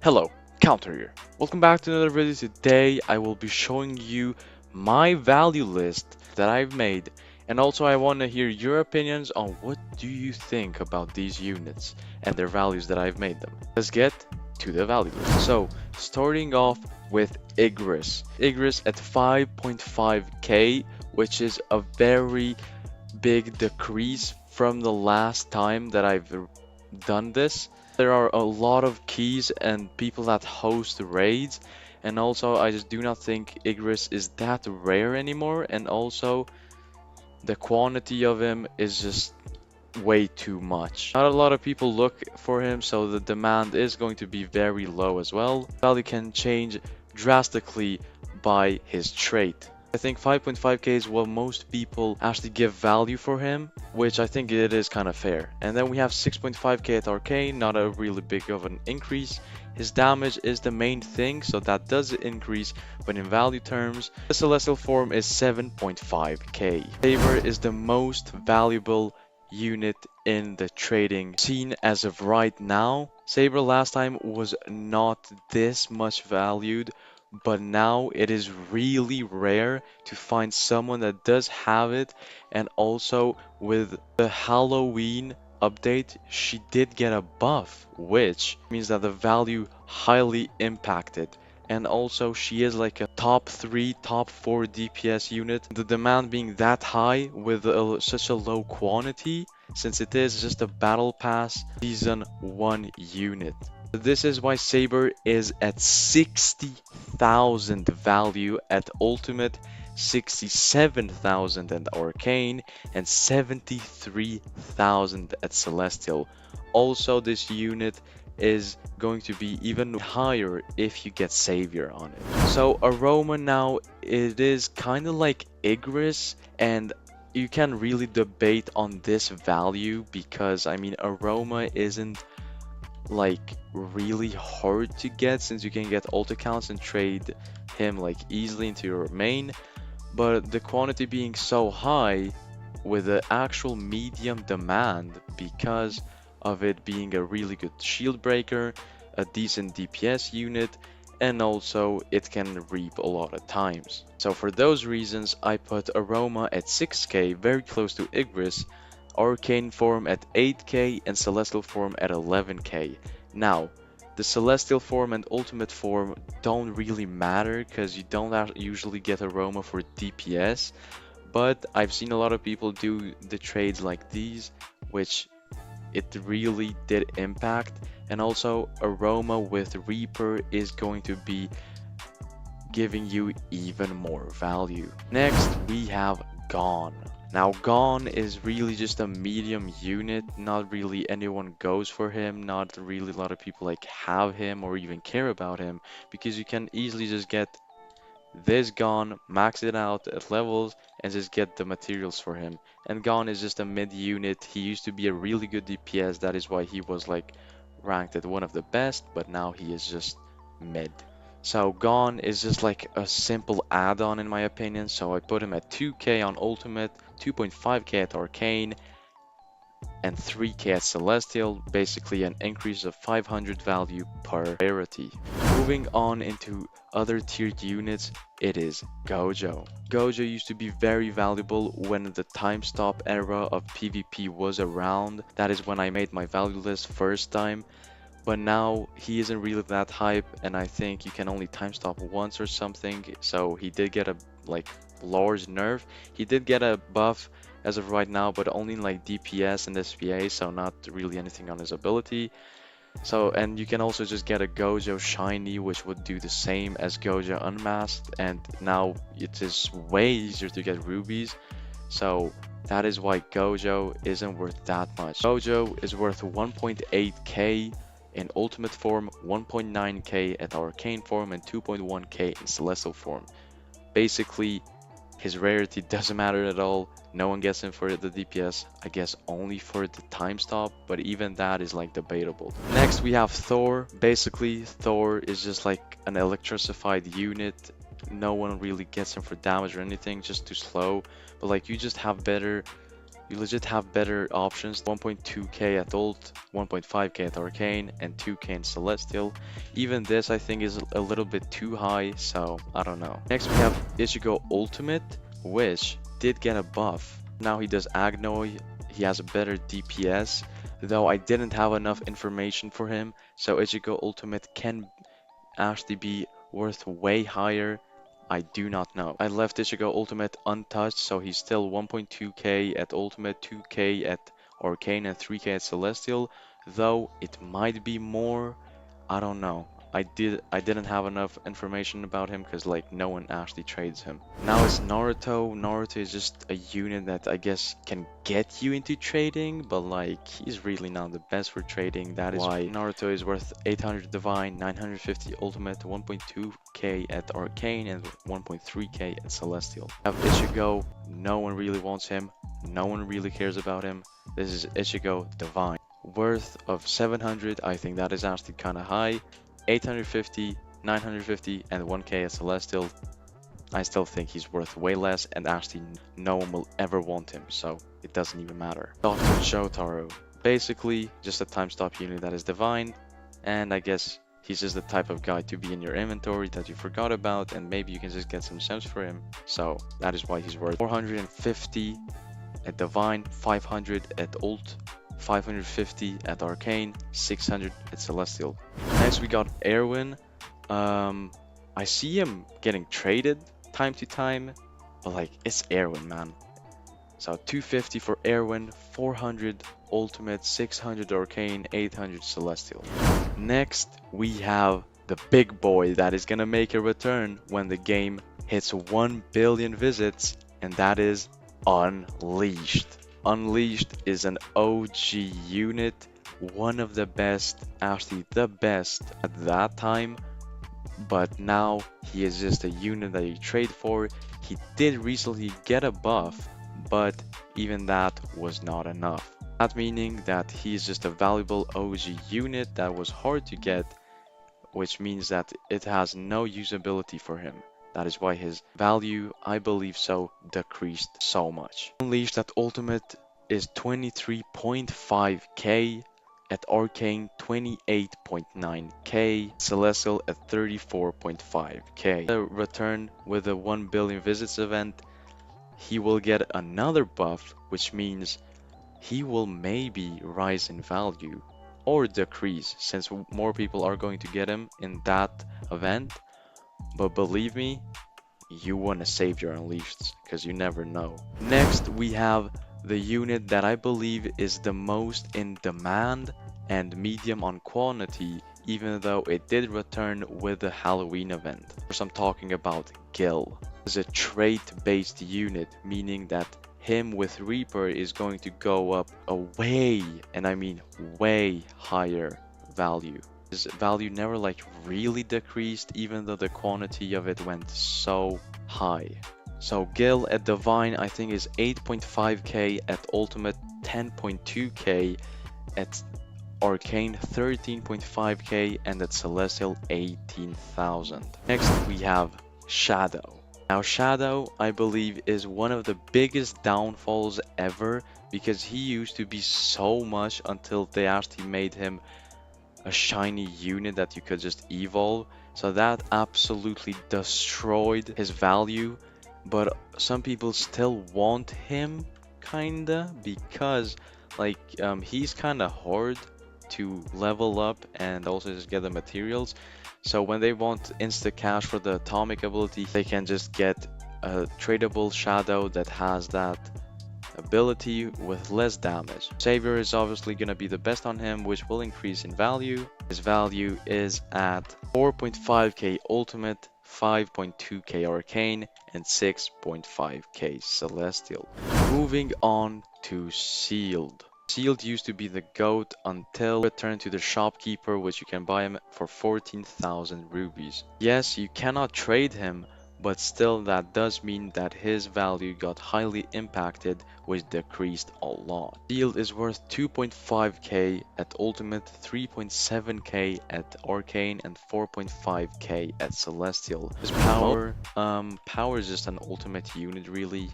Hello, Counter here. Welcome back to another video. Today I will be showing you my value list that I've made, and also I want to hear your opinions on what do you think about these units and their values that I've made them. Let's get to the value list. So starting off with Igris. Igris at 5.5k, which is a very big decrease from the last time that I've done this. There are a lot of keys and people that host raids, and also I just do not think Igris is that rare anymore, and also the quantity of him is just way too much. Not a lot of people look for him, so the demand is going to be very low as well. Value can change drastically by his trait. I think 5.5k is what most people actually give value for him, which I think it is kind of fair. And then we have 6.5k at Arcane, not a really big of an increase. His damage is the main thing, so that does increase, but in value terms, the Celestial form is 7.5k. Saber is the most valuable unit in the trading scene as of right now. Saber last time was not this much valued, but now it is really rare to find someone that does have it. And also with the Halloween update, she did get a buff, which means that the value highly impacted. And also she is like a top 3, top 4 DPS unit. The demand being that high with such a low quantity, since it is just a battle pass season 1 unit. This is why Saber is at 60,000 value at Ultimate, 67,000 at Arcane, and 73,000 at Celestial. Also, this unit is going to be even higher if you get Savior on it. So Aroma now, it is kind of like Igris, and you can really debate on this value because I mean Aroma isn't like really hard to get, since you can get ult accounts and trade him like easily into your main, but the quantity being so high with the actual medium demand because of it being a really good shield breaker, a decent DPS unit, and also it can reap a lot of times. So for those reasons I put Aroma at 6k, very close to Igris, Arcane form at 8k, and Celestial form at 11k. Now, the Celestial form and Ultimate form don't really matter because you don't usually get Aroma for DPS, but I've seen a lot of people do the trades like these, which it really did impact. And also Aroma with Reaper is going to be giving you even more value. Next we have Gone. Now Gone is really just a medium unit, not really anyone goes for him, not really a lot of people like have him or even care about him, because you can easily just get this Gone, max it out at levels, and just get the materials for him. And Gone is just a mid unit. He used to be a really good DPS, that is why he was like ranked at one of the best, but now he is just mid. So Gone is just like a simple add-on in my opinion, so I put him at 2k on Ultimate, 2.5k at Arcane, and 3k at Celestial, basically an increase of 500 value per rarity. Moving on into other tiered units, it is Gojo. Gojo used to be very valuable when the time stop era of PvP was around. That is when I made my value list first time. But now he isn't really that hype, and I think you can only time stop once or something, so he did get a like large nerf. He did get a buff as of right now, but only in like DPS and SPA, so not really anything on his ability. So, and you can also just get a Gojo shiny, which would do the same as Gojo unmasked, and now it is way easier to get rubies. So that is why Gojo isn't worth that much. Gojo is worth 1.8k in Ultimate form, 1.9k at Arcane form, and 2.1k in Celestial form. Basically, his rarity doesn't matter at all. No one gets him for the DPS, I guess only for the time stop, but even that is like debatable. Next we have Thor. Basically, Thor is just like an electrified unit. No one really gets him for damage or anything, just too slow. But like you just have better You legit have better options. 1.2k at ult, 1.5k at arcane, and 2k in celestial. Even this I think is a little bit too high, so I don't know. Next we have Ichigo ultimate, which did get a buff. Now he does Agnoy, he has a better DPS, though I didn't have enough information for him, so Ichigo ultimate can actually be worth way higher. I do not know. I left Ichigo ultimate untouched, so he's still 1.2k at ultimate, 2k at arcane, and 3k at celestial, though it might be more. I don't know. I didn't have enough information about him because like no one actually trades him. Now it's Naruto. Naruto is just a unit that I guess can get you into trading, but like he's really not the best for trading. That is why Naruto is worth 800 divine, 950 ultimate, 1.2k at arcane, and 1.3k at celestial. I have Ichigo. No one really wants him. No one really cares about him. This is Ichigo divine. Worth of 700, I think that is actually kind of high. 850, 950, and 1k at celestial. I still think he's worth way less, and actually no one will ever want him, so it doesn't even matter. Dr. Jotaro, basically just a time stop unit that is divine, and I guess he's just the type of guy to be in your inventory that you forgot about, and maybe you can just get some gems for him. So that is why he's worth 450 at divine, 500 at ult, 550 at arcane, 600 at celestial. Next we got Erwin. I see him getting traded time to time, but like it's Erwin, man. So 250 for Erwin, 400 ultimate, 600 arcane, 800 celestial. Next we have the big boy that is gonna make a return when the game hits 1 billion visits, and that is Unleashed. Unleashed is an OG unit, one of the best, actually the best at that time, but now he is just a unit that you trade for. He did recently get a buff, but even that was not enough. That meaning that he is just a valuable OG unit that was hard to get, which means that it has no usability for him. That is why his value, I believe so, decreased so much. Unleashed at ultimate is 23.5k, at arcane 28.9k, celestial at 34.5k. The return with the 1 billion visits event, he will get another buff, which means he will maybe rise in value or decrease since more people are going to get him in that event. But believe me, you want to save your Unleashed because you never know. Next, we have the unit that I believe is the most in demand and medium on quantity, even though it did return with the Halloween event. First, I'm talking about Gil. It's a trait-based unit, meaning that him with Reaper is going to go up a way, and I mean way higher value. His value never like really decreased, even though the quantity of it went so high. So Gil at divine I think is 8.5k, at ultimate 10.2k, at arcane 13.5k, and at celestial 18,000. Next we have Shadow. Now Shadow, I believe, is one of the biggest downfalls ever, because he used to be so much until they actually made him a shiny unit that you could just evolve. So that absolutely destroyed his value, but some people still want him kinda, because like he's kinda hard to level up and also just get the materials. So when they want insta cash for the atomic ability, they can just get a tradable Shadow that has that ability with less damage. Saber is obviously going to be the best on him, which will increase in value. His value is at 4.5k ultimate, 5.2k arcane, and 6.5k celestial. Moving on to Sealed. Sealed used to be the GOAT until returned to the shopkeeper, which you can buy him for 14,000 rubies. Yes, you cannot trade him, but still that does mean that his value got highly impacted, which decreased a lot. Shield is worth 2.5k at Ultimate, 3.7k at Arcane, and 4.5k at Celestial. His power is just an ultimate unit really,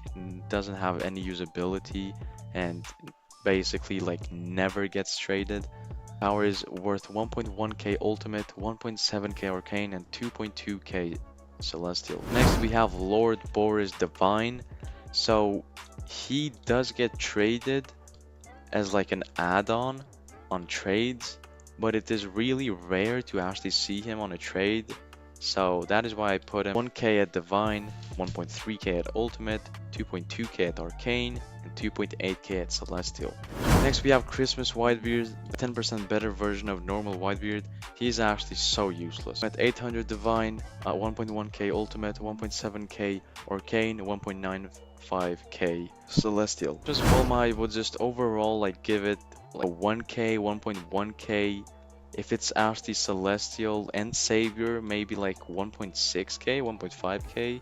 doesn't have any usability and basically like never gets traded. Power is worth 1.1k Ultimate, 1.7k Arcane, and 2.2k Celestial. Next we have Lord Boris Divine. So he does get traded as like an add-on on trades, but it is really rare to actually see him on a trade. So that is why I put him 1k at Divine, 1.3k at Ultimate, 2.2k at Arcane, and 2.8k at Celestial. Next we have Christmas Whitebeard, a 10% better version of normal Whitebeard. He is actually so useless. At 800 Divine, 1.1k Ultimate, 1.7k Arcane, 1.95k Celestial. Just I would just overall like give it like 1k, 1.1k. If it's actually Celestial and Savior, maybe like 1.6k, 1.5k,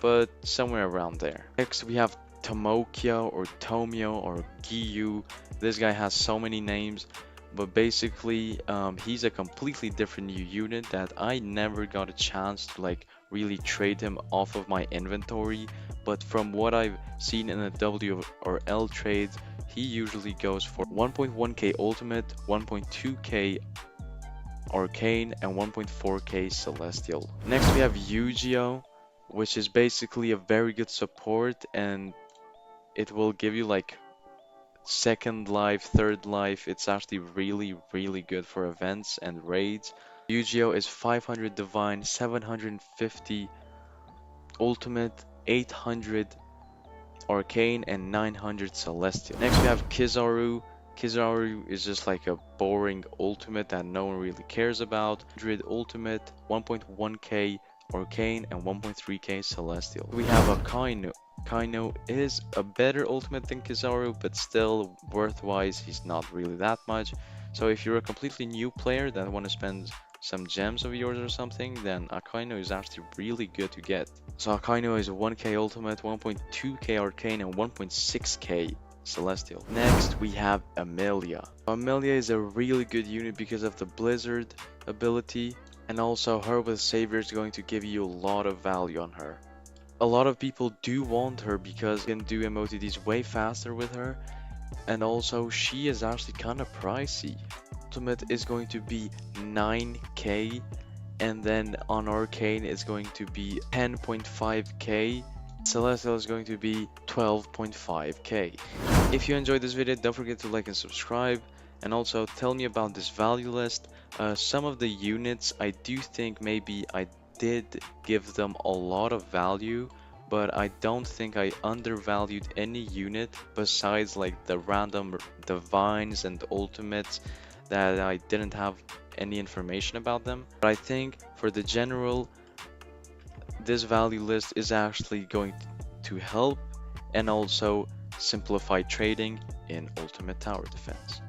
but somewhere around there. Next we have Tomokyo or Tomio or Giyu. This guy has so many names, but basically he's a completely different new unit that I never got a chance to like really trade him off of my inventory. But from what I've seen in the W or L trades, he usually goes for 1.1k Ultimate, 1.2k Arcane, and 1.4k Celestial. Next we have Yu-Gi-Oh, which is basically a very good support, and it will give you like second life, third life. It's actually really good for events and raids. Yu-Gi-Oh is 500 Divine, 750 Ultimate, 800 Arcane, and 900 Celestial. Next we have Kizaru. Kizaru is just like a boring ultimate that no one really cares about. 100 Ultimate, 1.1k Arcane, and 1.3k Celestial. We have a Kainu. Kaino is a better ultimate than Kizaru, but still worth-wise he's not really that much. So if you're a completely new player that want to spend some gems of yours or something, then Akainu is actually really good to get. So Akainu is 1k Ultimate, 1.2k Arcane, and 1.6k Celestial. Next we have Amelia. Amelia is a really good unit because of the Blizzard ability, and also her with Saber is going to give you a lot of value on her. A lot of people do want her because you can do MOTDs way faster with her, and also she is actually kind of pricey. Ultimate is going to be 9k, and then on Arcane it's going to be 10.5k. Celestial is going to be 12.5k. If you enjoyed this video, don't forget to like and subscribe, and also tell me about this value list. Some of the units I do think maybe I did give them a lot of value, but I don't think I undervalued any unit besides like the random divines and ultimates that I didn't have any information about them. But I think for the general, this value list is actually going to help and also simplify trading in Ultimate Tower Defense.